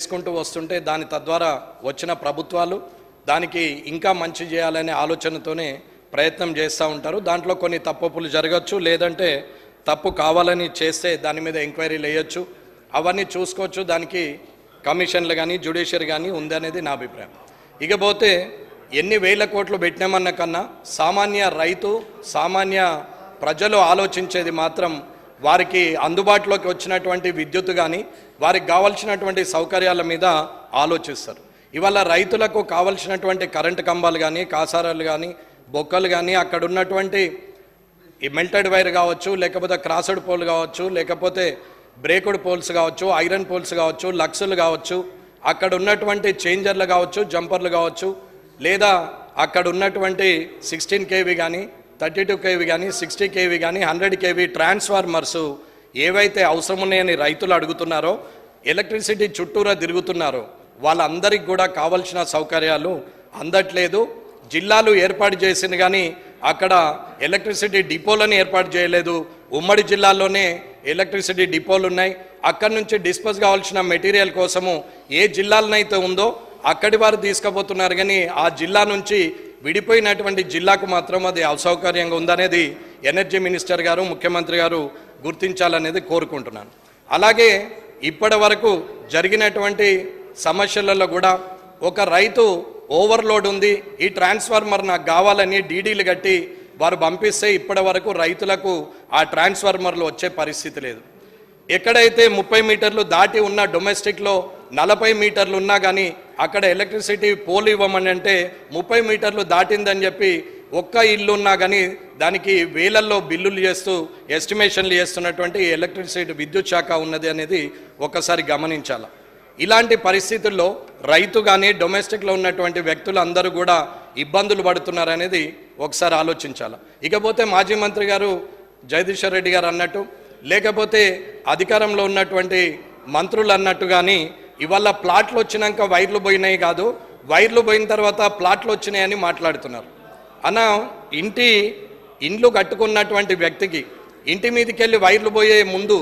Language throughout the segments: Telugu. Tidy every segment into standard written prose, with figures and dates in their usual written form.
చేసుకుంటూ వస్తుంటే దాని తద్వారా వచ్చిన ప్రభుత్వాలు దానికి ఇంకా మంచి చేయాలనే ఆలోచనతోనే ప్రయత్నం చేస్తూ ఉంటారు. దాంట్లో కొన్ని తప్పులు జరగచ్చు, లేదంటే తప్పు కావాలని చేస్తే దాని మీద ఎంక్వైరీలు వేయచ్చు, అవన్నీ చూసుకోవచ్చు. దానికి కమిషన్లు కానీ జ్యుడిషియరీ కానీ ఉందనేది నా అభిప్రాయం. ఇకపోతే ఎన్ని వేల కోట్లు పెట్టినామన్న కన్నా సామాన్య రైతు సామాన్య ప్రజలు ఆలోచించేది మాత్రం వారికి అందుబాటులోకి వచ్చినటువంటి విద్యుత్ కానీ వారికి కావాల్సినటువంటి సౌకర్యాల మీద ఆలోచిస్తారు. ఇవాళ రైతులకు కావాల్సినటువంటి కరెంటు కంబాలు కానీ కాసారాలు కానీ బొక్కలు కానీ అక్కడ ఉన్నటువంటి ఈ మెల్టెడ్ వైర్ కావచ్చు, లేకపోతే క్రాస్డ్ పోల్ కావచ్చు, లేకపోతే బ్రేకుడ్ పోల్స్ కావచ్చు, ఐరన్ పోల్స్ కావచ్చు, లక్సులు కావచ్చు, అక్కడ ఉన్నటువంటి చేంజర్లు కావచ్చు, జంపర్లు కావచ్చు, లేదా అక్కడ ఉన్నటువంటి 16 kV కానీ 32 kV కానీ 60 kV కానీ 100 kV ట్రాన్స్ఫార్మర్స్ ఏవైతే అవసరం ఉన్నాయని రైతులు అడుగుతున్నారో, ఎలక్ట్రిసిటీ చుట్టూరా తిరుగుతున్నారో వాళ్ళందరికీ కూడా కావాల్సిన సౌకర్యాలు అందట్లేదు. జిల్లాలు ఏర్పాటు చేసింది కానీ అక్కడ ఎలక్ట్రిసిటీ డిపోలను ఏర్పాటు చేయలేదు. ఉమ్మడి జిల్లాల్లోనే ఎలక్ట్రిసిటీ డిపోలు ఉన్నాయి. అక్కడి నుంచి డిస్పోజ్ కావాల్సిన మెటీరియల్ కోసము ఏ జిల్లాలనైతే ఉందో అక్కడి వారు తీసుకుపోతున్నారు, కానీ ఆ జిల్లా నుంచి విడిపోయినటువంటి జిల్లాకు మాత్రం అది అసౌకర్యంగా ఉందనేది ఎనర్జీ మినిస్టర్ గారు ముఖ్యమంత్రి గారు గుర్తించాలనేది కోరుకుంటున్నాను. అలాగే ఇప్పటి వరకు జరిగినటువంటి సమస్యలలో కూడా ఒక రైతు ఓవర్లోడ్ ఉంది, ఈ ట్రాన్స్ఫార్మర్ నాకు కావాలని డీడీలు కట్టి వారు పంపిస్తే ఇప్పటి వరకు రైతులకు ఆ ట్రాన్స్ఫార్మర్లు వచ్చే పరిస్థితి లేదు. ఎక్కడైతే 30 మీటర్లు దాటి ఉన్న డొమెస్టిక్లో 40 మీటర్లు ఉన్నా కానీ అక్కడ ఎలక్ట్రిసిటీ పోల్ ఇవ్వమని అంటే 30 మీటర్లు దాటిందని చెప్పి ఒక్క ఇల్లు ఉన్నా కానీ దానికి వేలల్లో బిల్లులు చేస్తూ ఎస్టిమేషన్లు చేస్తున్నటువంటి ఎలక్ట్రిసిటీ విద్యుత్ శాఖ ఉన్నది అనేది ఒకసారి గమనించాలి. ఇలాంటి పరిస్థితుల్లో రైతు కానీ డొమెస్టిక్లో ఉన్నటువంటి వ్యక్తులు అందరూ కూడా ఇబ్బందులు పడుతున్నారనేది ఒకసారి ఆలోచించాలి. ఇకపోతే మాజీ మంత్రి గారు జగదీశ్వర్ రెడ్డి గారు అన్నట్టు, లేకపోతే అధికారంలో ఉన్నటువంటి మంత్రులు అన్నట్టు కానీ ఇవాళ ప్లాట్లు వచ్చినాక వైర్లు పోయినాయి కాదు, వైర్లు పోయిన తర్వాత ప్లాట్లు వచ్చినాయని మాట్లాడుతున్నారు. అన్న, ఇండ్లు కట్టుకున్నటువంటి వ్యక్తికి ఇంటి మీదకి వెళ్ళి వైర్లు పోయే ముందు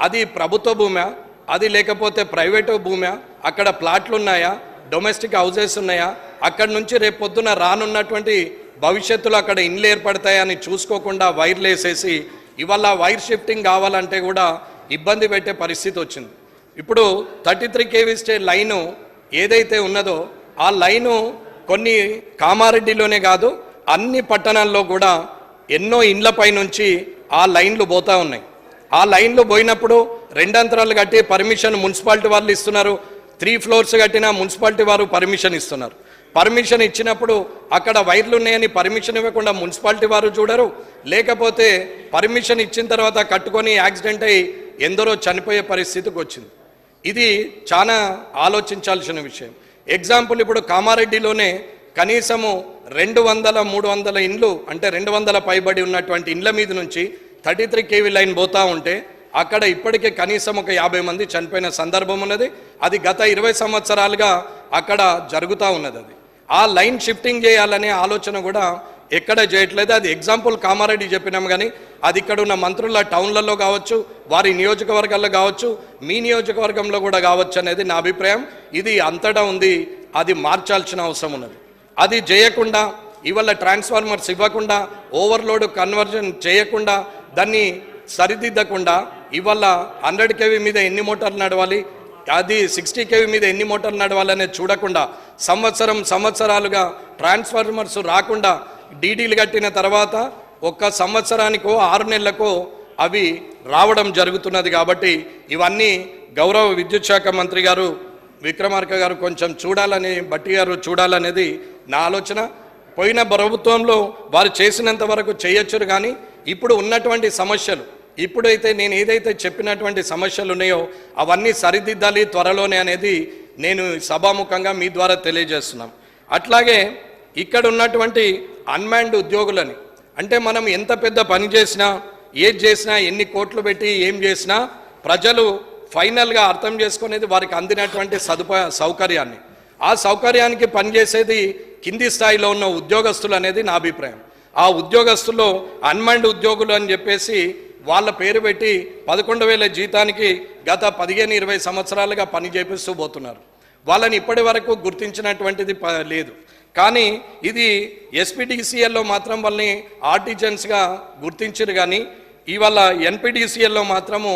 అది ప్రభుత్వ భూమా, అది లేకపోతే ప్రైవేటు భూమా, అక్కడ ప్లాట్లు ఉన్నాయా, డొమెస్టిక్ హౌజెస్ ఉన్నాయా, అక్కడి నుంచి రేపు పొద్దున రానున్నటువంటి భవిష్యత్తులో అక్కడ ఇండ్లు ఏర్పడతాయని చూసుకోకుండా వైర్లు వేసేసి ఇవాళ వైర్ షిఫ్టింగ్ కావాలంటే కూడా ఇబ్బంది పెట్టే పరిస్థితి వచ్చింది. ఇప్పుడు 33 kV లైను ఏదైతే ఉన్నదో ఆ లైను కొన్ని కామారెడ్డిలోనే కాదు అన్ని పట్టణాల్లో కూడా ఎన్నో ఇండ్లపై నుంచి ఆ లైన్లు పోతూ ఉన్నాయి. ఆ లైన్లు పోయినప్పుడు 2 అంతరాలు కట్టి పర్మిషన్ మున్సిపాలిటీ వాళ్ళు ఇస్తున్నారు, 3 floors కట్టినా మున్సిపాలిటీ వారు పర్మిషన్ ఇస్తున్నారు. పర్మిషన్ ఇచ్చినప్పుడు అక్కడ వైర్లు ఉన్నాయని పర్మిషన్ ఇవ్వకుండా మున్సిపాలిటీ వారు చూడరు, లేకపోతే పర్మిషన్ ఇచ్చిన తర్వాత కట్టుకొని యాక్సిడెంట్ అయ్యి ఎందరో చనిపోయే పరిస్థితికి వచ్చింది. ఇది చాలా ఆలోచించాల్సిన విషయం. ఎగ్జాంపుల్, ఇప్పుడు కామారెడ్డిలోనే కనీసము 200-300 ఇండ్లు అంటే 200 పైబడి ఉన్నటువంటి ఇండ్ల మీద నుంచి 33 kV లైన్ పోతూ ఉంటే అక్కడ ఇప్పటికే కనీసం ఒక 50 మంది చనిపోయిన సందర్భం ఉన్నది. అది గత 20 సంవత్సరాలుగా అక్కడ జరుగుతూ ఉన్నది. అది ఆ లైన్ షిఫ్టింగ్ చేయాలనే ఆలోచన కూడా ఎక్కడ చేయట్లేదు. అది ఎగ్జాంపుల్ కామారెడ్డి చెప్పినాం, కానీ అది ఇక్కడ ఉన్న మంత్రుల టౌన్లలో కావచ్చు, వారి నియోజకవర్గాల్లో కావచ్చు, మీ నియోజకవర్గంలో కూడా కావచ్చు అనేది నా అభిప్రాయం. ఇది అంతటా ఉంది, అది మార్చాల్సిన అవసరం ఉన్నది. అది చేయకుండా ఇవాళ ట్రాన్స్ఫార్మర్స్ ఇవ్వకుండా ఓవర్లోడ్ కన్వర్జన్ చేయకుండా దాన్ని సరిదిద్దకుండా ఇవాళ 100 kV మీద ఎన్ని మోటార్లు నడవాలి, అది 60 kV మీద ఎన్ని మోటార్లు నడవాలనేది చూడకుండా సంవత్సరాలుగా ట్రాన్స్ఫార్మర్స్ రాకుండా డీడీలు కట్టిన తర్వాత ఒక్క సంవత్సరానికో 6 నెలలకో అవి రావడం జరుగుతున్నది. కాబట్టి ఇవన్నీ గౌరవ విద్యుత్ శాఖ మంత్రి గారు విక్రమార్క గారు కొంచెం చూడాలని, బట్టి గారు చూడాలనేది నా ఆలోచన. పోయిన ప్రభుత్వంలో వారు చేసినంత వరకు చేయొచ్చు, కానీ ఇప్పుడు ఉన్నటువంటి సమస్యలు, ఇప్పుడైతే నేను ఏదైతే చెప్పినటువంటి సమస్యలు ఉన్నాయో అవన్నీ సరిదిద్దాలి త్వరలోనే అనేది నేను సభాముఖంగా మీ ద్వారా తెలియజేస్తున్నాం. అట్లాగే ఇక్కడ ఉన్నటువంటి అన్మాన్డ్ ఉద్యోగులని, అంటే మనం ఎంత పెద్ద పని చేసినా ఏది చేసినా ఎన్ని కోట్లు పెట్టి ఏం చేసినా ప్రజలు ఫైనల్గా అర్థం చేసుకునేది వారికి అందినటువంటి సౌకర్యాన్ని. ఆ సౌకర్యానికి పనిచేసేది కింది స్థాయిలో ఉన్న ఉద్యోగస్తులు అనేది నా అభిప్రాయం. ఆ ఉద్యోగస్తుల్లో అన్మాన్డ్ ఉద్యోగులు అని చెప్పేసి వాళ్ళ పేరు పెట్టి 11,000 జీతానికి గత 15-20 సంవత్సరాలుగా పని చేపిస్తూ పోతున్నారు. వాళ్ళని ఇప్పటి వరకు గుర్తించినటువంటిది లేదు. కానీ ఇది ఎస్పీడీసీఎల్లో మాత్రం వాళ్ళని ఆర్టిజన్స్గా గుర్తించారు, కానీ ఇవాళ ఎన్పీడీసీఎల్లో మాత్రము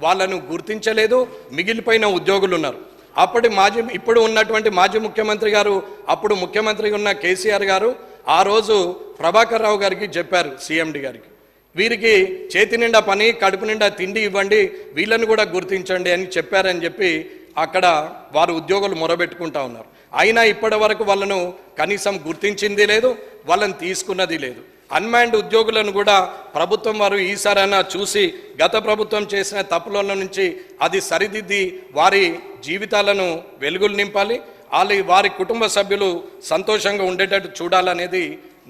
వాళ్ళను గుర్తించలేదు. మిగిలిపోయిన ఉద్యోగులు ఉన్నారు. ఇప్పుడు ఉన్నటువంటి మాజీ ముఖ్యమంత్రి గారు, అప్పుడు ముఖ్యమంత్రిగా ఉన్న కేసీఆర్ గారు ఆ రోజు ప్రభాకర్ రావు గారికి చెప్పారు, సీఎండి గారికి, వీరికి చేతి నిండా పని కడుపు నిండా తిండి ఇవ్వండి, వీళ్ళని కూడా గుర్తించండి అని చెప్పారని చెప్పి అక్కడ వారు ఉద్యోగులు మొరబెట్టుకుంటా ఉన్నారు. అయినా ఇప్పటి వరకు వాళ్ళను కనీసం గుర్తించింది లేదు, వాళ్ళని తీసుకున్నది లేదు. అన్మాన్డ్ ఉద్యోగులను కూడా ప్రభుత్వం వారు ఈసారైనా చూసి గత ప్రభుత్వం చేసిన తప్పుల నుంచి అది సరిదిద్ది వారి జీవితాలను వెలుగులు నింపాలి, వారి కుటుంబ సభ్యులు సంతోషంగా ఉండేటట్టు చూడాలనేది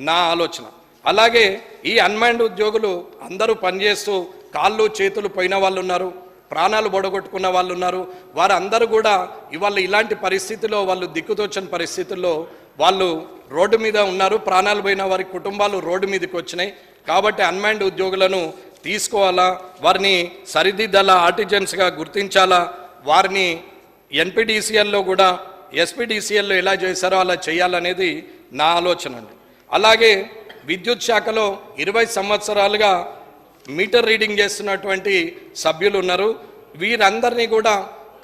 నా ఆలోచన. అలాగే ఈ అన్మాన్డ్ ఉద్యోగులు అందరూ పనిచేస్తూ కాళ్ళు చేతులు పోయిన వాళ్ళు ఉన్నారు, ప్రాణాలు బొడగొట్టుకున్న వాళ్ళు ఉన్నారు. వారందరూ కూడా ఇవాళ ఇలాంటి పరిస్థితిలో వాళ్ళు దిక్కుతోచని పరిస్థితుల్లో వాళ్ళు రోడ్డు మీద ఉన్నారు. ప్రాణాలు పోయిన వారి కుటుంబాలు రోడ్డు మీదకి వచ్చినాయి. కాబట్టి అన్మాన్డ్ ఉద్యోగులను తీసుకోవాలా, వారిని సరిదిద్దాలా, ఆర్టిజన్స్గా గుర్తించాలా, వారిని ఎన్పీడీసీఎల్లో కూడా ఎస్పీడీసీఎల్లో ఎలా చేశారో అలా చేయాలనేది నా ఆలోచన అండి. అలాగే విద్యుత్ శాఖలో 20 సంవత్సరాలుగా మీటర్ రీడింగ్ చేస్తున్నటువంటి సభ్యులు ఉన్నారు. వీరందరినీ కూడా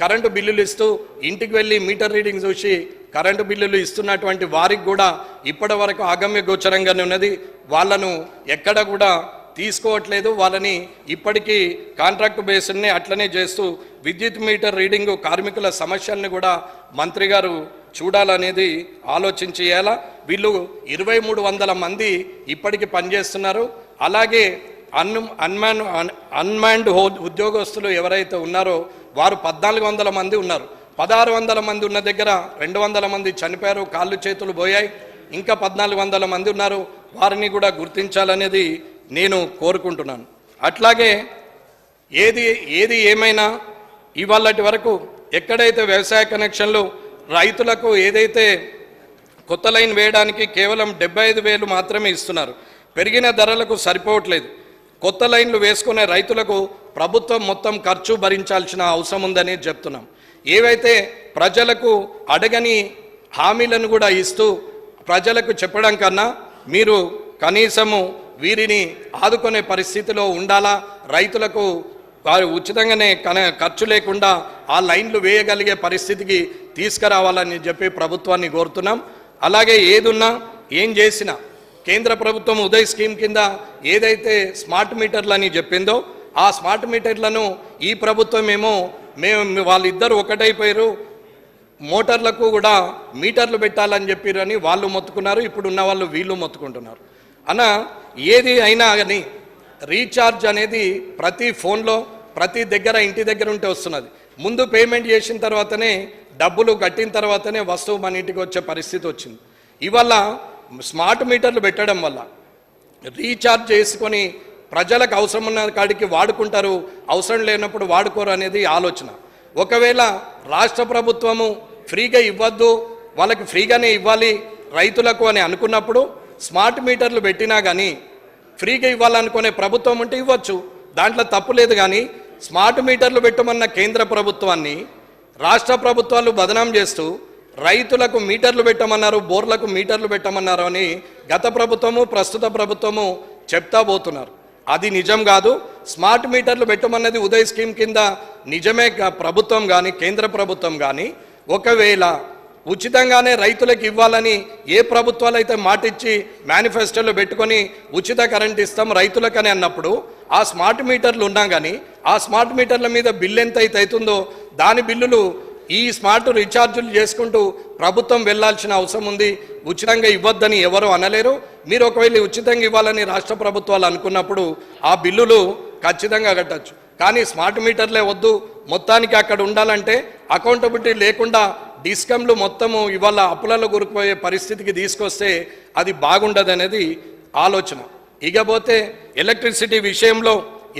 కరెంటు బిల్లులు ఇస్తూ ఇంటికి వెళ్ళి మీటర్ రీడింగ్ చూసి కరెంటు బిల్లులు ఇస్తున్నటువంటి వారికి కూడా ఇప్పటి వరకు ఆగమ్య గోచరంగానే ఉన్నది. వాళ్ళను ఎక్కడ కూడా తీసుకోవట్లేదు. వాళ్ళని ఇప్పటికీ కాంట్రాక్ట్ బేస్డ్ని అట్లనే చేస్తూ విద్యుత్ మీటర్ రీడింగు కార్మికుల సమస్యల్ని కూడా మంత్రి గారు చూడాలనేది ఆలోచించేయాలా. వీళ్ళు 2300 మంది ఇప్పటికీ పనిచేస్తున్నారు. అలాగే అన్మాన్డ్ ఉద్యోగస్తులు ఎవరైతే ఉన్నారో వారు 1400 మంది ఉన్నారు. 1600 మంది ఉన్న దగ్గర 200 మంది చనిపోయారు, కాళ్ళు చేతులు పోయాయి. ఇంకా 1400 మంది ఉన్నారు. వారిని కూడా గుర్తించాలనేది నేను కోరుకుంటున్నాను. అట్లాగే ఏది ఏమైనా ఇవాళటి వరకు ఎక్కడైతే వ్యవసాయ కనెక్షన్లు రైతులకు ఏదైతే కొత్త లైన్ వేయడానికి కేవలం 75,000 మాత్రమే ఇస్తున్నారు. పెరిగిన ధరలకు సరిపోవట్లేదు. కొత్త లైన్లు వేసుకునే రైతులకు ప్రభుత్వం మొత్తం ఖర్చు భరించాల్సిన అవసరం ఉందని చెప్తున్నాం. ఏవైతే ప్రజలకు అడగని హామీలను కూడా ఇస్తూ ప్రజలకు చెప్పడం కన్నా మీరు కనీసము వీరిని ఆదుకునే పరిస్థితిలో ఉండాలా. రైతులకు వారు ఉచితంగానే ఖర్చు లేకుండా ఆ లైన్లు వేయగలిగే పరిస్థితికి తీసుకురావాలని చెప్పి ప్రభుత్వాన్ని కోరుతున్నాం. అలాగే ఏదున్నా ఏం చేసినా కేంద్ర ప్రభుత్వం ఉదయ్ స్కీమ్ కింద ఏదైతే స్మార్ట్ మీటర్లు అని చెప్పిందో ఆ స్మార్ట్ మీటర్లను ఈ ప్రభుత్వం మేము వాళ్ళిద్దరూ ఒకటైపోయారు, మోటార్లకు కూడా మీటర్లు పెట్టాలని చెప్పారని వాళ్ళు మొత్తుకున్నారు. ఇప్పుడు ఉన్న వాళ్ళు వీళ్ళు మొత్తుకుంటున్నారు. ఏది అయినా కానీ రీఛార్జ్ అనేది ప్రతి ఫోన్లో ప్రతి దగ్గర ఇంటి దగ్గర ఉంటే వస్తున్నది. ముందు పేమెంట్ చేసిన తర్వాతనే డబ్బులు కట్టిన తర్వాతనే వస్తువు మన ఇంటికి వచ్చే పరిస్థితి వచ్చింది. ఇవాళ స్మార్ట్ మీటర్లు పెట్టడం వల్ల రీఛార్జ్ చేసుకొని ప్రజలకు అవసరం ఉన్న కాడికి వాడుకుంటారు, అవసరం లేనప్పుడు వాడుకోరు అనేది ఆలోచన. ఒకవేళ రాష్ట్ర ప్రభుత్వము ఫ్రీగా ఇవ్వద్దు, వాళ్ళకి ఫ్రీగానే ఇవ్వాలి రైతులకు అని అనుకున్నప్పుడు స్మార్ట్ మీటర్లు పెట్టినా కానీ ఫ్రీగా ఇవ్వాలనుకునే ప్రభుత్వం ఉంటే ఇవ్వచ్చు, దాంట్లో తప్పు లేదు. కానీ స్మార్ట్ మీటర్లు పెట్టమన్న కేంద్ర ప్రభుత్వాన్ని రాష్ట్ర ప్రభుత్వాలు బదనాం చేస్తూ రైతులకు మీటర్లు పెట్టమన్నారు, బోర్లకు మీటర్లు పెట్టమన్నారు అని గత ప్రభుత్వము ప్రస్తుత ప్రభుత్వము చెప్తా పోతున్నారు. అది నిజం కాదు. స్మార్ట్ మీటర్లు పెట్టమన్నది ఉదయ్ స్కీమ్ కింద నిజమే. ప్రభుత్వం కానీ కేంద్ర ప్రభుత్వం కానీ ఒకవేళ ఉచితంగానే రైతులకు ఇవ్వాలని ఏ ప్రభుత్వాలు అయితే మాటిచ్చి మేనిఫెస్టోలో పెట్టుకొని ఉచిత కరెంట్ ఇస్తాం రైతులకని అన్నప్పుడు ఆ స్మార్ట్ మీటర్లు ఉన్నా కానీ ఆ స్మార్ట్ మీటర్ల మీద బిల్లు ఎంత అయితే అవుతుందో దాని బిల్లులు ఈ స్మార్ట్ రీఛార్జులు చేసుకుంటూ ప్రభుత్వం వెళ్లాల్సిన అవసరం ఉంది. ఉచితంగా ఇవ్వద్దని ఎవరు అనలేరు. మీరు ఒకవేళ ఉచితంగా ఇవ్వాలని రాష్ట్ర ప్రభుత్వాలు అనుకున్నప్పుడు ఆ బిల్లులు ఖచ్చితంగా కట్టచ్చు. కానీ స్మార్ట్ మీటర్లే వద్దు, మొత్తానికి అక్కడ ఉండాలంటే అకౌంటబిలిటీ లేకుండా డిస్కమ్లు మొత్తము ఇవాళ అప్పులలో కూరుకుపోయే పరిస్థితికి తీసుకొస్తే అది బాగుండదు అనేది ఆలోచన. ఇకపోతే ఎలక్ట్రిసిటీ విషయంలో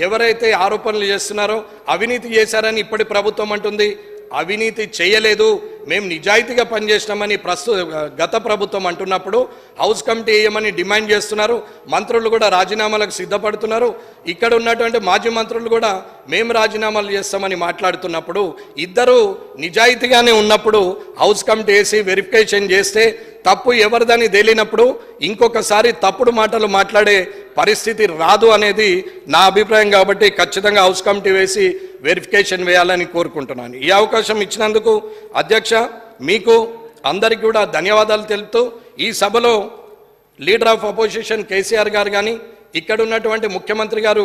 ఎవరైతే ఆరోపణలు చేస్తున్నారో అవినీతి చేశారని ఇప్పటి ప్రభుత్వం అంటుంది. అవినీతి చేయలేదు, మేము నిజాయితీగా పనిచేసినామని గత ప్రభుత్వం అంటున్నప్పుడు హౌస్ కమిటీ వేయమని డిమాండ్ చేస్తున్నారు. మంత్రులు కూడా రాజీనామాలకు సిద్ధపడుతున్నారు. ఇక్కడ ఉన్నటువంటి మాజీ మంత్రులు కూడా మేము రాజీనామాలు చేస్తామని మాట్లాడుతున్నప్పుడు ఇద్దరు నిజాయితీగానే ఉన్నప్పుడు హౌస్ కమిటీ వేసి వెరిఫికేషన్ చేస్తే తప్పు ఎవరిదని తేలినప్పుడు ఇంకొకసారి తప్పుడు మాటలు మాట్లాడే పరిస్థితి రాదు అనేది నా అభిప్రాయం. కాబట్టి ఖచ్చితంగా హౌస్ కమిటీ వేసి వెరిఫికేషన్ వేయాలని కోరుకుంటున్నాను. ఈ అవకాశం ఇచ్చినందుకు అధ్యక్ష మీకు అందరికీ కూడా ధన్యవాదాలు తెలుపుతూ ఈ సభలో లీడర్ ఆఫ్ అపోజిషన్ కేసీఆర్ గారు కానీ ఇక్కడ ఉన్నటువంటి ముఖ్యమంత్రి గారు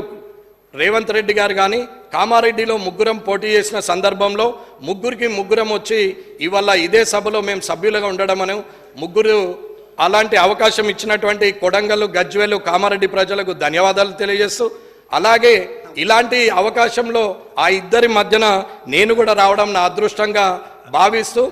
రేవంత్ రెడ్డి గారు కానీ కామారెడ్డిలో ముగ్గురం పోటీ చేసిన సందర్భంలో ముగ్గురం వచ్చి ఇవాళ ఇదే సభలో మేము సభ్యులుగా ఉండడం అని ముగ్గురు అలాంటి అవకాశం ఇచ్చినటువంటి కొడంగల్ గజ్వేలు కామారెడ్డి ప్రజలకు ధన్యవాదాలు తెలియజేస్తూ అలాగే ఇలాంటి అవకాశంలో ఆ ఇద్దరి మధ్యన నేను కూడా రావడం నా అదృష్టంగా భావిస్తూ